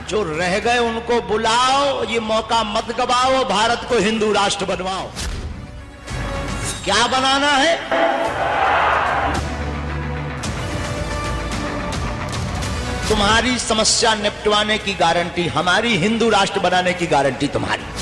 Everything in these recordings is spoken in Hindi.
जो रह गए उनको बुलाओ, ये मौका मत गवाओ, भारत को हिंदू राष्ट्र बनवाओ। क्या बनाना है? तुम्हारी समस्या निपटवाने की गारंटी हमारी, हिंदू राष्ट्र बनाने की गारंटी तुम्हारी।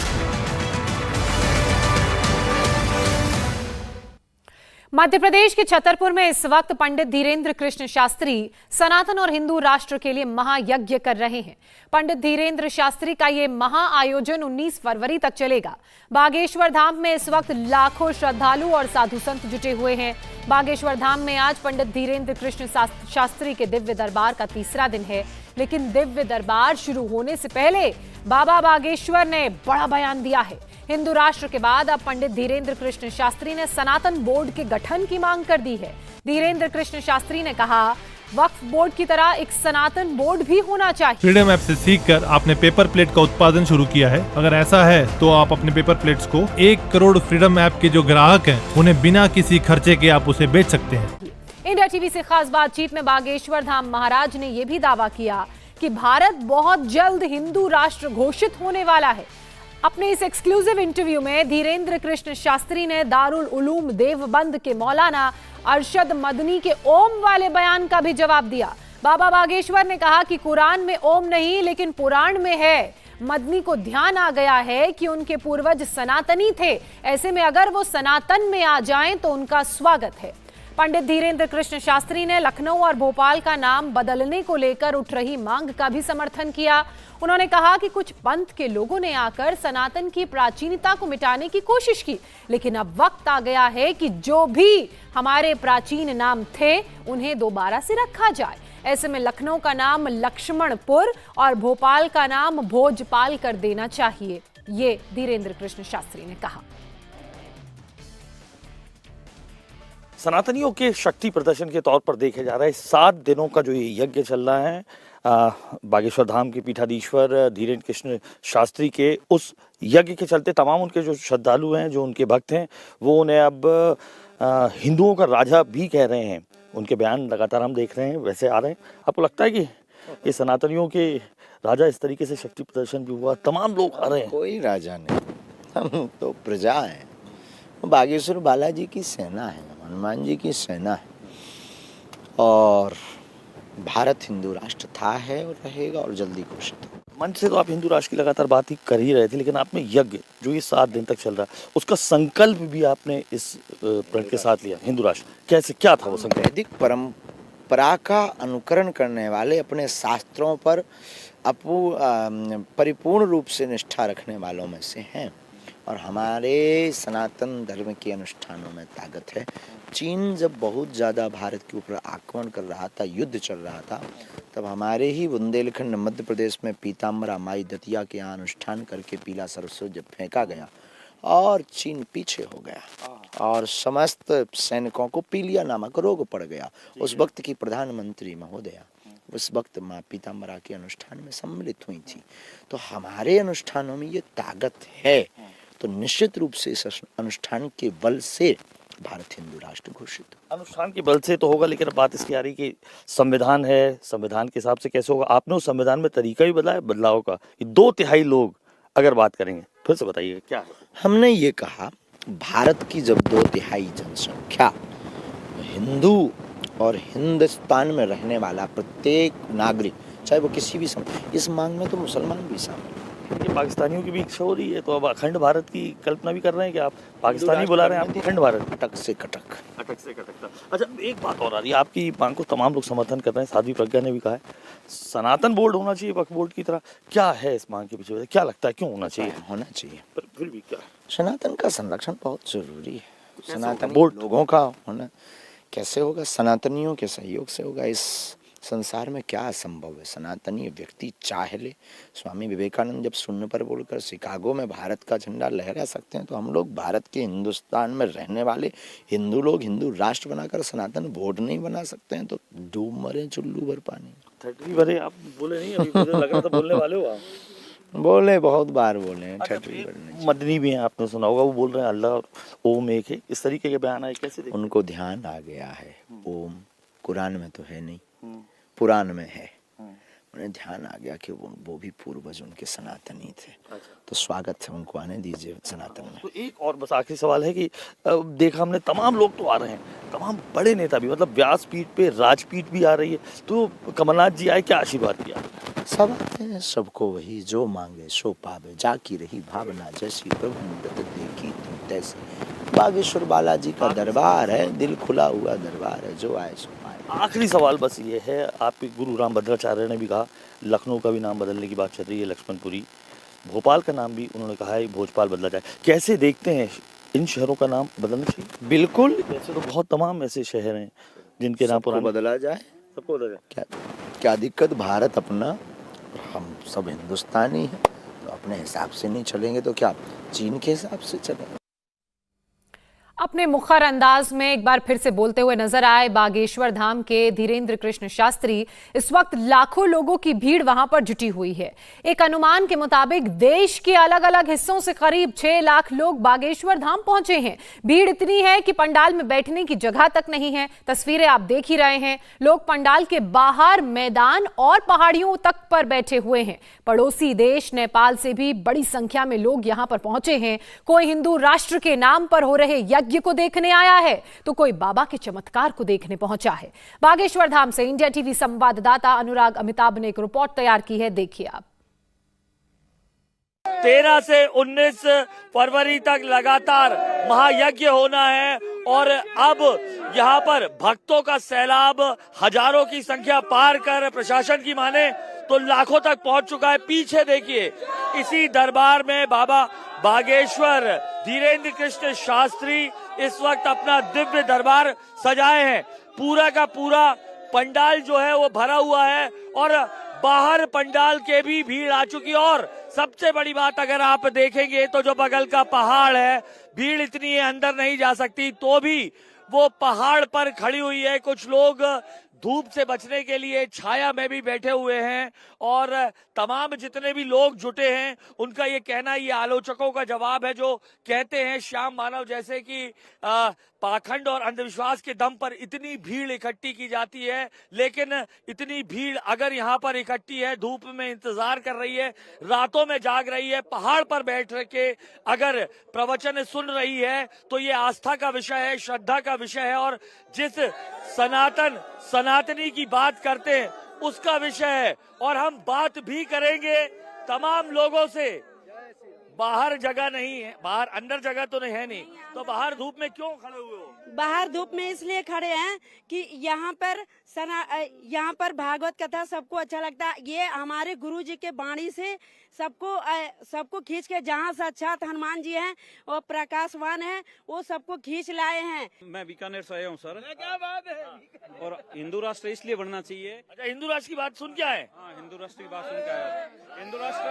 मध्य प्रदेश के छतरपुर में इस वक्त पंडित धीरेन्द्र कृष्ण शास्त्री सनातन और हिंदू राष्ट्र के लिए महायज्ञ कर रहे हैं। पंडित धीरेन्द्र शास्त्री का ये महाआयोजन 19 फरवरी तक चलेगा। बागेश्वर धाम में इस वक्त लाखों श्रद्धालु और साधु संत जुटे हुए हैं। बागेश्वर धाम में आज पंडित धीरेन्द्र कृष्ण शास्त्री के दिव्य दरबार का तीसरा दिन है, लेकिन दिव्य दरबार शुरू होने से पहले बाबा बागेश्वर ने बड़ा बयान दिया है। हिंदू राष्ट्र के बाद अब पंडित धीरेन्द्र कृष्ण शास्त्री ने सनातन बोर्ड के गठन की मांग कर दी है। धीरेन्द्र कृष्ण शास्त्री ने कहा, वक्फ बोर्ड की तरह एक सनातन बोर्ड भी होना चाहिए। फ्रीडम ऐप से सीखकर आपने पेपर प्लेट का उत्पादन शुरू किया है। अगर ऐसा है तो आप अपने पेपर प्लेट्स को 1 करोड़ फ्रीडम ऐप के जो ग्राहक हैं उन्हें बिना किसी खर्चे के आप उसे बेच सकते हैं। इंडिया टीवी से खास बातचीत में बागेश्वर धाम महाराज ने यह भी दावा किया कि भारत बहुत जल्द हिंदू राष्ट्र घोषित होने वाला है। अपने इस एक्सक्लूसिव इंटरव्यू में धीरेन्द्र कृष्ण शास्त्री ने दारुल उलूम देवबंद के मौलाना अरशद मदनी के ओम वाले बयान का भी जवाब दिया। बाबा बागेश्वर ने कहा कि कुरान में ओम नहीं लेकिन पुराण में है। मदनी को ध्यान आ गया है कि उनके पूर्वज सनातनी थे, ऐसे में अगर वो सनातन में आ जाएं तो उनका स्वागत है। पंडित धीरेन्द्र कृष्ण शास्त्री ने लखनऊ और भोपाल का नाम बदलने को लेकर उठ रही मांग का भी समर्थन किया। उन्होंने कहा कि कुछ पंथ के लोगों ने आकर सनातन की प्राचीनता को मिटाने की कोशिश की, लेकिन अब वक्त आ गया है कि जो भी हमारे प्राचीन नाम थे उन्हें दोबारा से रखा जाए। ऐसे में लखनऊ का नाम लक्ष्मणपुर और भोपाल का नाम भोजपाल कर देना चाहिए, ये धीरेन्द्र कृष्ण शास्त्री ने कहा। सनातनियों के शक्ति प्रदर्शन के तौर पर देखे जा रहा है 7 दिनों का जो ये यज्ञ चल रहा है बागेश्वर धाम के पीठाधीश्वर धीरेन्द्र कृष्ण शास्त्री के, उस यज्ञ के चलते तमाम उनके जो श्रद्धालु हैं, जो उनके भक्त हैं, वो उन्हें अब हिंदुओं का राजा भी कह रहे हैं। उनके बयान लगातार हम देख रहे हैं, वैसे आ रहे हैं। आपको लगता है कि ये सनातनियों के राजा इस तरीके से शक्ति प्रदर्शन भी हुआ, तमाम लोग आ रहे हैं? कोई राजा नहीं, हम तो प्रजा हैं। बागेश्वर बालाजी की सेना है, हनुमान जी की सेना है, और भारत हिंदू राष्ट्र था, है और रहेगा और जल्दी घोषित हो। मंच से तो आप हिंदू राष्ट्र की लगातार बात ही कर ही रहे थे, लेकिन आपने यज्ञ जो ये 7 दिन तक चल रहा है उसका संकल्प भी आपने इस प्रण के साथ लिया, हिंदू राष्ट्र। कैसे, क्या था वो संकल्प? वैदिक परंपरा का अनुकरण करने वाले, अपने शास्त्रों पर परिपूर्ण रूप से निष्ठा रखने वालों में से हैं, और हमारे सनातन धर्म के अनुष्ठानों में ताकत है। चीन जब बहुत ज़्यादा भारत के ऊपर आक्रमण कर रहा था, युद्ध चल रहा था, तब हमारे ही बुंदेलखंड मध्य प्रदेश में पीताम्बरा माई दतिया के यहाँ अनुष्ठान करके पीला सरसों जब फेंका गया और चीन पीछे हो गया और समस्त सैनिकों को पीलिया नामक रोग पड़ गया। उस वक्त की प्रधानमंत्री महोदया उस वक्त माँ पीताम्बरा के अनुष्ठान में सम्मिलित हुई थी। तो हमारे अनुष्ठानों में ये ताकत है, तो निश्चित रूप से इस अनुष्ठान के बल से भारत हिंदू राष्ट्र घोषित। अनुष्ठान के बल से तो होगा, लेकिन बात इसकी आ रही कि संविधान है, संविधान के हिसाब से कैसे होगा? आपने उस संविधान में तरीका भी बदला है बदलाव का। 2/3 लोग अगर बात करेंगे, फिर से बताइए क्या है? हमने ये कहा, भारत की जब 2/3 जनसंख्या हिंदू और हिंदुस्तान में रहने वाला प्रत्येक नागरिक, चाहे वो किसी भी इस मांग में तो मुसलमान भी शामिल है। ये पाकिस्तानियों की भी इच्छा हो रही है, तो अब अखंड भारत की कल्पना भी कर रहे हैं कि आप पाकिस्तानी बुला रहे हैं, आप अखंड भारत। अटक से कटक। अच्छा, एक बात और आ रही है, आपकी मांग को तमाम लोग समर्थन कर रहे हैं। साध्वी प्रज्ञा ने भी कहा है सनातन बोर्ड होना चाहिए वक्फ बोर्ड की तरह। क्या है इस मांग के पीछे, क्या लगता है क्यों होना चाहिए? होना चाहिए, पर फिर भी क्या है? सनातन का संरक्षण बहुत जरूरी है। सनातन बोर्ड लोगों का होना कैसे होगा? सनातनियों के सहयोग से होगा। इस संसार में क्या असंभव है? सनातनी व्यक्ति चाह ले। स्वामी विवेकानंद जब शून्य पर बोलकर शिकागो में भारत का झंडा लहरा सकते हैं, तो हम लोग भारत के हिंदुस्तान में रहने वाले हिंदू लोग हिंदू राष्ट्र बनाकर सनातन बोर्ड नहीं बना सकते हैं, तो डूब मरे चुल्लू भर पानी। 30 भरे आप बोले नहीं, अभी मुझे लग रहा था बोलने वाले हो आप। बोले, बहुत बार बोले हैं। मदनी भी हैं, आपने सुना होगा, वो बोल रहे हैं अल्लाह और ओम एक है, इस तरीके के बयान आए, कैसे? उनको ध्यान आ गया है। ओम कुरान में तो है नहीं, पुराण में है। उन्हें ध्यान आ गया कि वो भी पूर्वज उनके सनातनी थे। तो स्वागत है, उनको आने दीजिए सनातन में। तो एक और बस आखिरी सवाल है कि देखा हमने तमाम लोग तो आ रहे हैं, तमाम बड़े नेता भी, मतलब व्यासपीठ पे राजपीठ भी आ रही है, तो कमलनाथ जी आए, क्या आशीर्वाद दिया? सब आते हैं, सबको वही जो मांगे सो पावे, जाकी रही भावना जैसी प्रभु मुदत देखी तुम तैसी। बागेश्वर बालाजी का दरबार है, दिल खुला हुआ दरबार है, जो आए सो पाए। आखिरी सवाल बस ये है, आपके गुरु रामभद्राचार्य ने भी कहा लखनऊ का भी नाम बदलने की बात चल रही है, लक्ष्मणपुरी, भोपाल का नाम भी उन्होंने कहा है भोजपाल बदला जाए। कैसे देखते हैं इन शहरों का नाम बदलना चाहिए? बिल्कुल, वैसे तो बहुत तमाम ऐसे शहर हैं जिनके नाम सबको बदला जाए, सबको बदला जाए। क्या दिक्कत? भारत अपना, हम सब हिंदुस्तानी हैं, तो अपने हिसाब से नहीं चलेंगे तो क्या चीन के हिसाब से चलेंगे? अपने मुखर अंदाज में एक बार फिर से बोलते हुए नजर आए बागेश्वर धाम के धीरेन्द्र कृष्ण शास्त्री। इस वक्त लाखों लोगों की भीड़ वहां पर जुटी हुई है। एक अनुमान के मुताबिक देश के अलग अलग हिस्सों से करीब 6 लाख लोग बागेश्वर धाम पहुंचे हैं। भीड़ इतनी है कि पंडाल में बैठने की जगह तक नहीं है। तस्वीरें आप देख ही रहे हैं, लोग पंडाल के बाहर मैदान और पहाड़ियों तक पर बैठे हुए हैं। पड़ोसी देश नेपाल से भी बड़ी संख्या में लोग यहां पर पहुंचे हैं। कोई हिंदू राष्ट्र के नाम पर हो रहे यज्ञ को देखने आया है तो कोई बाबा के चमत्कार को देखने पहुंचा है। बागेश्वर धाम से इंडिया टीवी संवाददाता अनुराग अमिताभ ने एक रिपोर्ट तैयार की है, देखिए आप। 13 से 19 फरवरी तक लगातार महायज्ञ होना है और अब यहाँ पर भक्तों का सैलाब हजारों की संख्या पार कर प्रशासन की माने तो लाखों तक पहुंच चुका है। पीछे देखिए, इसी दरबार में बाबा बागेश्वर धीरेन्द्र कृष्ण शास्त्री इस वक्त अपना दिव्य दरबार सजाए हैं। पूरा का पूरा पंडाल जो है वो भरा हुआ है और बाहर पंडाल के भी भीड़ आ चुकी है। और सबसे बड़ी बात अगर आप देखेंगे तो जो बगल का पहाड़ है, भीड़ इतनी है अंदर नहीं जा सकती, तो भी वो पहाड़ पर खड़ी हुई है। कुछ लोग धूप से बचने के लिए छाया में भी बैठे हुए हैं और तमाम जितने भी लोग जुटे हैं उनका ये कहना, ये आलोचकों का जवाब है जो कहते हैं श्याम मानव जैसे कि पाखंड और अंधविश्वास के दम पर इतनी भीड़ इकट्ठी की जाती है, लेकिन इतनी भीड़ अगर यहाँ पर इकट्ठी है, धूप में इंतजार कर रही है, रातों में जाग रही है, पहाड़ पर बैठ के अगर प्रवचन सुन रही है तो ये आस्था का विषय है, श्रद्धा का विषय है और जिस सनातनी की बात करते हैं उसका विषय है। और हम बात भी करेंगे तमाम लोगों से। बाहर जगह नहीं है, बाहर अंदर जगह तो नहीं है, नहीं तो बाहर धूप में क्यों खड़े हुए हो? बाहर धूप में इसलिए खड़े हैं कि यहाँ पर भागवत कथा सबको अच्छा लगता है। ये हमारे गुरुजी के वाणी से सबको खींच के, जहाँ साक्षात हनुमान जी हैं और प्रकाशवान हैं, वो सबको खींच लाए हैं। मैं बीकानेर से आया हूँ सर। क्या बात है? और हिंदू राष्ट्र इसलिए बनना चाहिए। अच्छा, हिंदू राष्ट्र की बात सुन के आए? हाँ, हिंदू राष्ट्र की बात सुन के आया। हिंदू राष्ट्र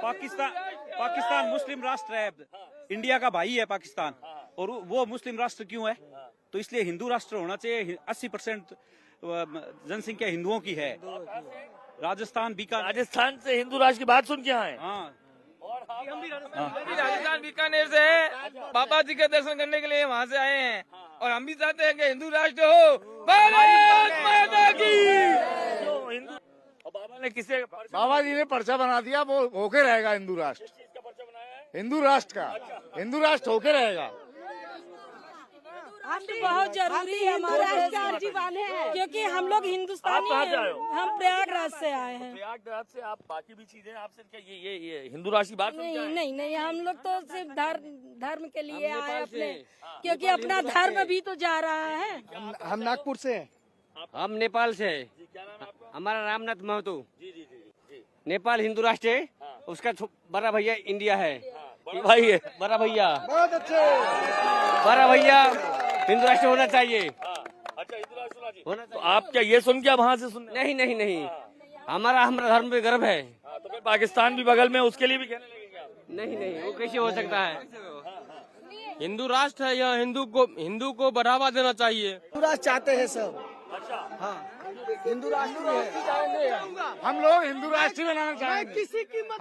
पाकिस्तान मुस्लिम राष्ट्र है, इंडिया का भाई है पाकिस्तान, और वो मुस्लिम राष्ट्र क्यों है? तो इसलिए हिंदू राष्ट्र होना चाहिए। 80% जनसंख्या हिंदुओं की है। राजस्थान से हिंदू राष्ट्र की बात सुन के आए? हाँ, राजस्थान बीकानेर से है, बाबा जी के दर्शन करने के लिए वहाँ से आए हैं और हम भी चाहते हैं कि हिंदू राष्ट्र हो। भारत माता की। बाबा ने किसे? बाबा जी ने पर्चा बना दिया, वो होके रहेगा हिंदू राष्ट्र। हिंदू राष्ट्र का, हिंदू राष्ट्र होके रहेगा। हम भी बहुत जरूरी है हमारा जीवन है, क्योंकि हम लोग हिंदुस्तानी हैं। हम प्रयागराज से आए हैं। प्रयागराज से आप बाकी भी चीजें आपसे क्या ये हिंदू राष्ट्र की बात नहीं, हम लोग तो सिर्फ धर्म के लिए आए अपने, क्योंकि अपना धर्म भी तो जा रहा है। हम नागपुर से हैं। हम नेपाल से है। हमारा रामनाथ महतो। नेपाल हिंदू राष्ट्र है, उसका बड़ा भैया इंडिया है। भाई है बड़ा भैया, बहुत अच्छे। बड़ा भैया हिंदू राष्ट्र होना चाहिए। अच्छा, हिंदू राष्ट्र होना चाहिए। तो आप क्या ये सुन क्या वहाँ से सुन? नहीं, हमारा धर्म पे गर्व है। तो फिर पाकिस्तान भी बगल में, उसके लिए भी कहने लगेंगे आप? नहीं, वो कैसे हो सकता है? हिंदू राष्ट्र है, यह हिंदू को बढ़ावा देना चाहिए। हिंदू राष्ट्र चाहते हैं सब। अच्छा, हाँ, हिंदू राष्ट्र है। हम लोग हिंदू राष्ट्र बनाना चाहेंगे।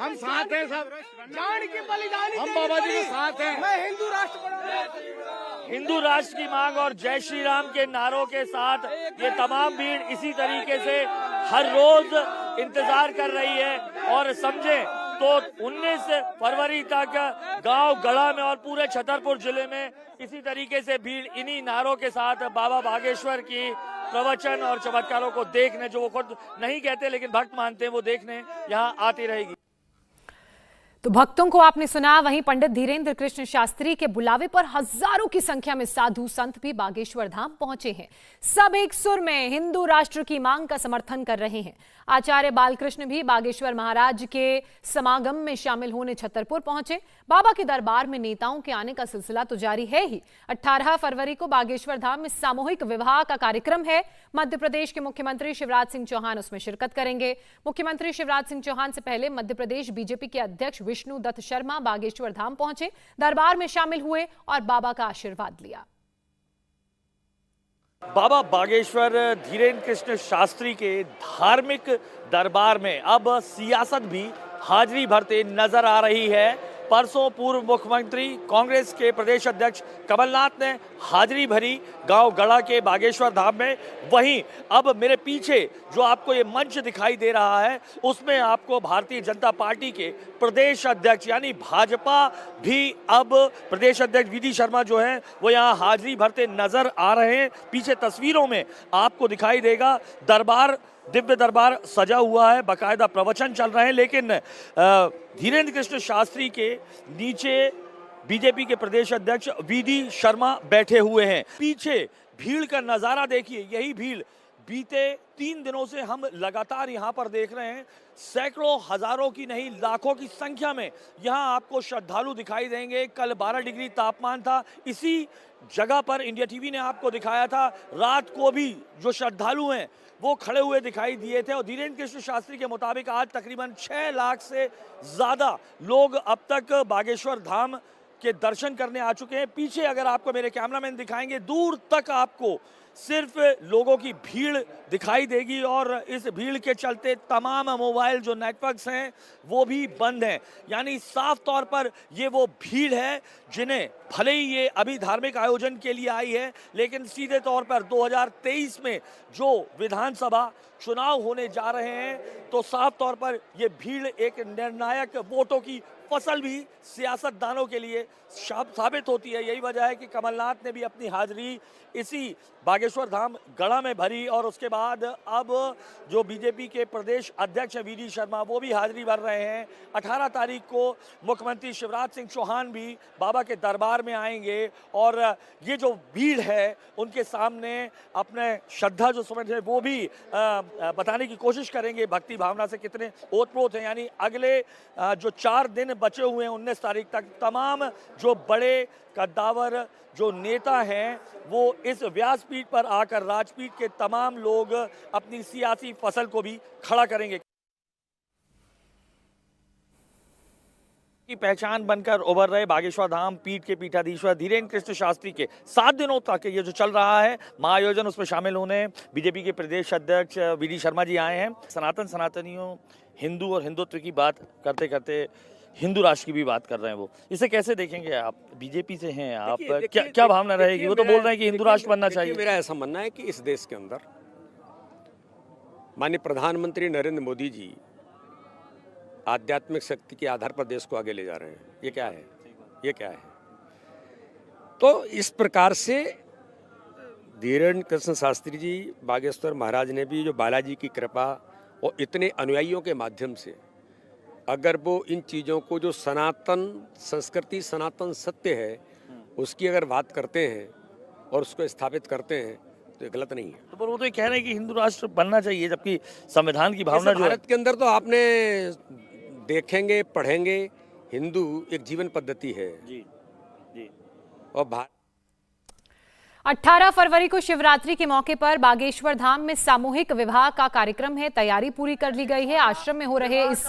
हम साथ हैं सब, जान के बलिदान, हम बाबा जी के साथ हैं। मैं हिंदू राष्ट्र बनाना। हिंदू राष्ट्र की मांग और जय श्री राम के नारों के साथ ये तमाम भीड़ इसी तरीके से हर रोज इंतजार कर रही है। और समझे तो 19 फरवरी तक गांव गढ़ा में और पूरे छतरपुर जिले में इसी तरीके से भीड़ इन्हीं नारों के साथ बाबा बागेश्वर की प्रवचन और चमत्कारों को देखने, जो वो खुद नहीं कहते लेकिन भक्त मानते हैं, वो देखने यहाँ आती रहेगी। तो भक्तों को आपने सुना, वहीं पंडित धीरेन्द्र कृष्ण शास्त्री के बुलावे पर हजारों की संख्या में साधु संत भी बागेश्वर धाम पहुंचे हैं। सब एक सुर में हिंदू राष्ट्र की मांग का समर्थन कर रहे हैं। आचार्य बालकृष्ण भी बागेश्वर महाराज के समागम में शामिल होने छतरपुर पहुंचे। बाबा के दरबार में नेताओं के आने का सिलसिला तो जारी है ही। 18 फरवरी को बागेश्वर धाम में सामूहिक विवाह का कार्यक्रम है। मध्य प्रदेश के मुख्यमंत्री शिवराज सिंह चौहान उसमें शिरकत करेंगे। मुख्यमंत्री शिवराज सिंह चौहान से पहले मध्य प्रदेश बीजेपी के अध्यक्ष विष्णु दत्त शर्मा बागेश्वर धाम पहुंचे, दरबार में शामिल हुए और बाबा का आशीर्वाद लिया। बाबा बागेश्वर धीरेन्द्र कृष्ण शास्त्री के धार्मिक दरबार में अब सियासत भी हाजिरी भरते नजर आ रही है। परसों पूर्व मुख्यमंत्री कांग्रेस के प्रदेश अध्यक्ष कमलनाथ ने हाजिरी भरी गांव गढ़ा के बागेश्वर धाम में। वहीं अब मेरे पीछे जो आपको ये मंच दिखाई दे रहा है, उसमें आपको भारतीय जनता पार्टी के प्रदेश अध्यक्ष यानी भाजपा भी अब प्रदेश अध्यक्ष वी डी शर्मा जो हैं वो यहाँ हाजिरी भरते नजर आ रहे हैं। पीछे तस्वीरों में आपको दिखाई देगा दरबार, दिव्य दरबार सजा हुआ है, बाकायदा प्रवचन चल रहे हैं। लेकिन धीरेन्द्र कृष्ण शास्त्री के नीचे बीजेपी के प्रदेश अध्यक्ष वी डी शर्मा बैठे हुए हैं। पीछे भीड़ का नजारा देखिए, यही भीड़ बीते 3 दिनों से हम लगातार यहाँ पर देख रहे हैं। सैकड़ों, हजारों की नहीं, लाखों की संख्या में यहाँ आपको श्रद्धालु दिखाई देंगे। कल 12 डिग्री तापमान था। इसी जगह पर इंडिया टीवी ने आपको दिखाया था, रात को भी जो श्रद्धालु हैं वो खड़े हुए दिखाई दिए थे। और धीरेन्द्र कृष्ण शास्त्री के मुताबिक आज तकरीबन 6 लाख से ज्यादा लोग अब तक बागेश्वर धाम के दर्शन करने आ चुके हैं। पीछे अगर आपको मेरे कैमरामैन दिखाएंगे, दूर तक आपको सिर्फ लोगों की भीड़ दिखाई देगी। और इस भीड़ के चलते तमाम मोबाइल जो नेटवर्क्स हैं वो भी बंद हैं। यानी साफ तौर पर ये वो भीड़ है जिन्हें भले ही ये अभी धार्मिक आयोजन के लिए आई है, लेकिन सीधे तौर पर 2023 में जो विधानसभा चुनाव होने जा रहे हैं तो साफ तौर पर ये भीड़ एक निर्णायक वोटों की फसल भी सियासतदानों के लिए साबित होती है। यही वजह है कि कमलनाथ ने भी अपनी हाजिरी इसी बागेश्वर धाम गढ़ा में भरी और उसके बाद अब जो बीजेपी के प्रदेश अध्यक्ष वी डी शर्मा वो भी हाजिरी भर रहे हैं। 18 तारीख को मुख्यमंत्री शिवराज सिंह चौहान भी बाबा के दरबार में आएंगे और ये जो भीड़ है उनके सामने अपने श्रद्धा जो समझ है वो भी बताने की कोशिश करेंगे, भक्ति भावना से कितने ओतप्रोत हैं। यानी अगले जो 4 दिन बचे हुए हैं 19 तारीख तक, तमाम जो बड़े कद्दावर जो नेता हैं वो इस व्यासपीठ पर आकर राजपीठ के तमाम लोग अपनी सियासी फसल को भी खड़ा करेंगे। की पहचान बनकर उभर रहे बागेश्वर धाम पीठ के पीठाधीश्वर धीरेन्द्र कृष्ण शास्त्री के 7 दिनों तक ये जो चल रहा है महाआयोजन, उसमें शामिल होने बीजेपी के प्रदेश अध्यक्ष वी डी शर्मा जी आए हैं। सनातनियों, हिंदू और हिंदुत्व की बात करते करते हिंदू राष्ट्र की भी बात कर रहे हैं। वो इसे कैसे देखेंगे आप? बीजेपी से हैं आप, क्या भावना रहेगी? वो तो बोल रहे हैं कि हिंदू राष्ट्र बनना चाहिए। मेरा ऐसा मानना है कि इस देश के अंदर माननीय प्रधानमंत्री नरेंद्र मोदी जी आध्यात्मिक शक्ति के आधार पर देश को आगे ले जा रहे हैं। ये क्या है? ये क्या है? तो इस प्रकार से धीरेन्द्र कृष्ण शास्त्री जी बागेश्वर महाराज ने भी जो बालाजी की कृपा और इतने अनुयायियों के माध्यम से अगर वो इन चीज़ों को जो सनातन संस्कृति, सनातन सत्य है उसकी अगर बात करते हैं और उसको स्थापित करते हैं तो ये गलत नहीं है। तो पर वो तो ये कह रहे हैं कि हिंदू राष्ट्र बनना चाहिए, जबकि संविधान की भावना जो भारत के अंदर तो आपने देखेंगे, पढ़ेंगे, हिंदू एक जीवन पद्धति है जी जी। और 18 फरवरी को शिवरात्रि के मौके पर बागेश्वर धाम में सामूहिक विवाह का कार्यक्रम है। तैयारी पूरी कर ली गई है। आश्रम में हो रहे इस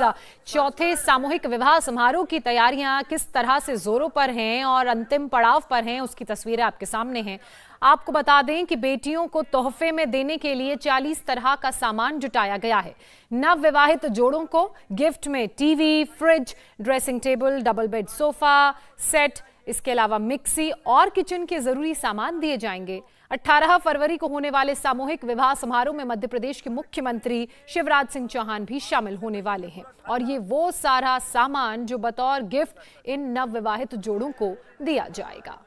चौथे सामूहिक विवाह समारोह की तैयारियां किस तरह से जोरों पर हैं और अंतिम पड़ाव पर हैं, उसकी तस्वीरें आपके सामने हैं। आपको बता दें कि बेटियों को तोहफे में देने के लिए 40 तरह का सामान जुटाया गया है। नव विवाहित जोड़ों को गिफ्ट में TV, fridge, dressing table, double bed sofa set इसके अलावा मिक्सी और किचन के जरूरी सामान दिए जाएंगे। 18 फरवरी को होने वाले सामूहिक विवाह समारोह में मध्य प्रदेश के मुख्यमंत्री शिवराज सिंह चौहान भी शामिल होने वाले हैं और ये वो सारा सामान जो बतौर गिफ्ट इन नवविवाहित जोड़ों को दिया जाएगा।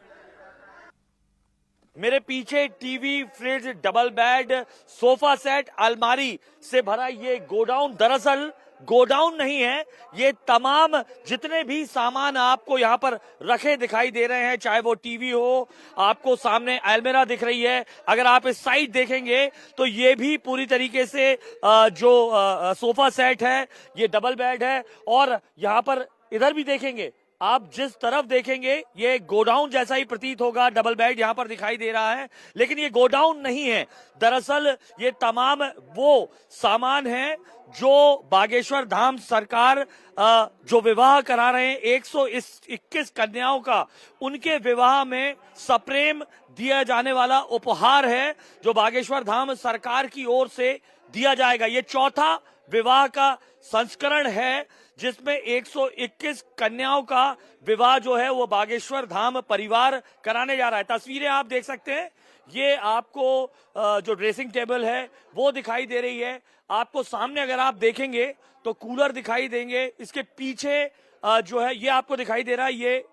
मेरे पीछे TV, fridge, double bed, sofa set, अलमारी से भरा ये गोडाउन दरअसल गोडाउन नहीं है। ये तमाम जितने भी सामान आपको यहाँ पर रखे दिखाई दे रहे हैं, चाहे वो टीवी हो, आपको सामने अलमीरा दिख रही है, अगर आप इस साइड देखेंगे तो ये भी पूरी तरीके से जो सोफा सेट है, ये डबल बेड है। और यहाँ पर इधर भी देखेंगे, आप जिस तरफ देखेंगे ये गोडाउन जैसा ही प्रतीत होगा। डबल बेड यहां पर दिखाई दे रहा है, लेकिन ये गोडाउन नहीं है। दरअसल ये तमाम वो सामान है जो बागेश्वर धाम सरकार जो विवाह करा रहे हैं 121 कन्याओं का, उनके विवाह में सप्रेम दिया जाने वाला उपहार है जो बागेश्वर धाम सरकार की ओर से दिया जाएगा। ये चौथा विवाह का संस्करण है जिसमें 121 कन्याओं का विवाह जो है वो बागेश्वर धाम परिवार कराने जा रहा है। तस्वीरें आप देख सकते हैं, ये आपको जो ड्रेसिंग टेबल है वो दिखाई दे रही है। आपको सामने अगर आप देखेंगे तो कूलर दिखाई देंगे, इसके पीछे जो है ये आपको दिखाई दे रहा है, ये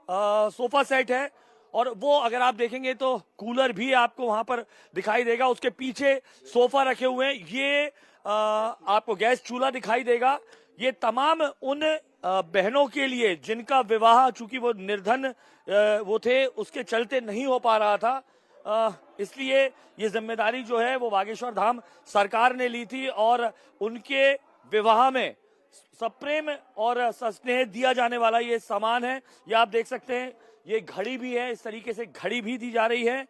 सोफा सेट है और वो अगर आप देखेंगे तो कूलर भी आपको वहां पर दिखाई देगा। उसके पीछे सोफा रखे हुए हैं, ये आपको गैस चूल्हा दिखाई देगा। ये तमाम उन बहनों के लिए जिनका विवाह चूंकि वो निर्धन वो थे, उसके चलते नहीं हो पा रहा था, इसलिए ये जिम्मेदारी जो है वो बागेश्वर धाम सरकार ने ली थी और उनके विवाह में सप्रेम और स्नेह दिया जाने वाला ये सामान है। ये आप देख सकते हैं, ये घड़ी भी है, इस तरीके से घड़ी भी दी जा रही है।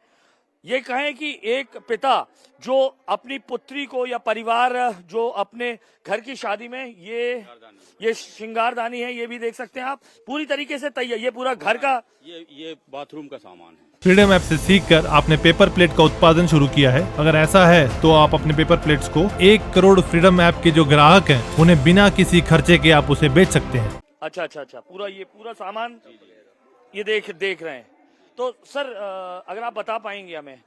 ये कहें कि एक पिता जो अपनी पुत्री को या परिवार जो अपने घर की शादी में ये श्रृंगारदानी है, ये भी देख सकते हैं आप, पूरी तरीके से तैयार, ये पूरा घर का ये बाथरूम का सामान है। फ्रीडम ऐप से सीखकर आपने पेपर प्लेट का उत्पादन शुरू किया है। अगर ऐसा है तो आप अपने पेपर प्लेट्स को 1 करोड़ फ्रीडम ऐप के जो ग्राहक हैं उन्हें बिना किसी खर्चे के आप उसे बेच सकते हैं। अच्छा, पूरा सामान ये देख रहे हैं। तो सर अगर आप बता पाएंगे हमें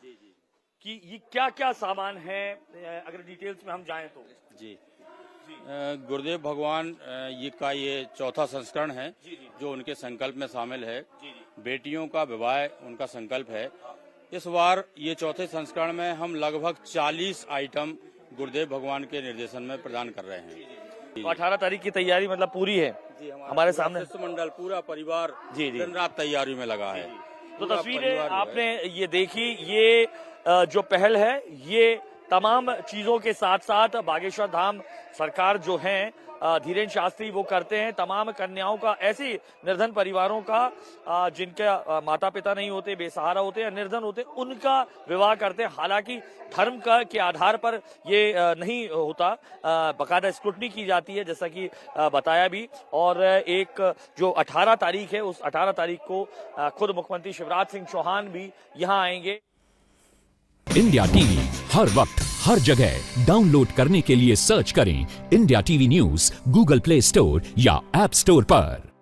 कि ये क्या क्या सामान है, अगर डिटेल्स में हम जाएं तो। जी, गुरुदेव भगवान ये चौथा संस्करण है जो उनके संकल्प में शामिल है। बेटियों का विवाह उनका संकल्प है। इस बार ये चौथे संस्करण में हम लगभग 40 आइटम गुरुदेव भगवान के निर्देशन में प्रदान कर रहे हैं। तो 18 तारीख की तैयारी मतलब पूरी है हमारे सामने। मंडल पूरा परिवार दिन रात तैयारी में लगा है। तो तस्वीरें आपने ये देखी, ये जो पहल है ये तमाम चीजों के साथ साथ बागेश्वर धाम सरकार जो है धीरेन्द्र शास्त्री वो करते हैं। तमाम कन्याओं का, ऐसी निर्धन परिवारों का जिनके माता पिता नहीं होते, बेसहारा होते या निर्धन होते, उनका विवाह करते हैं। हालांकि धर्म के आधार पर ये नहीं होता, बाकायदा स्क्रूटनी की जाती है जैसा कि बताया भी। और एक जो 18 तारीख है उस 18 तारीख को खुद मुख्यमंत्री शिवराज सिंह चौहान भी यहाँ आएंगे। इंडिया टीवी हर वक्त हर जगह डाउनलोड करने के लिए सर्च करें India TV news Google play store या ऐप स्टोर पर।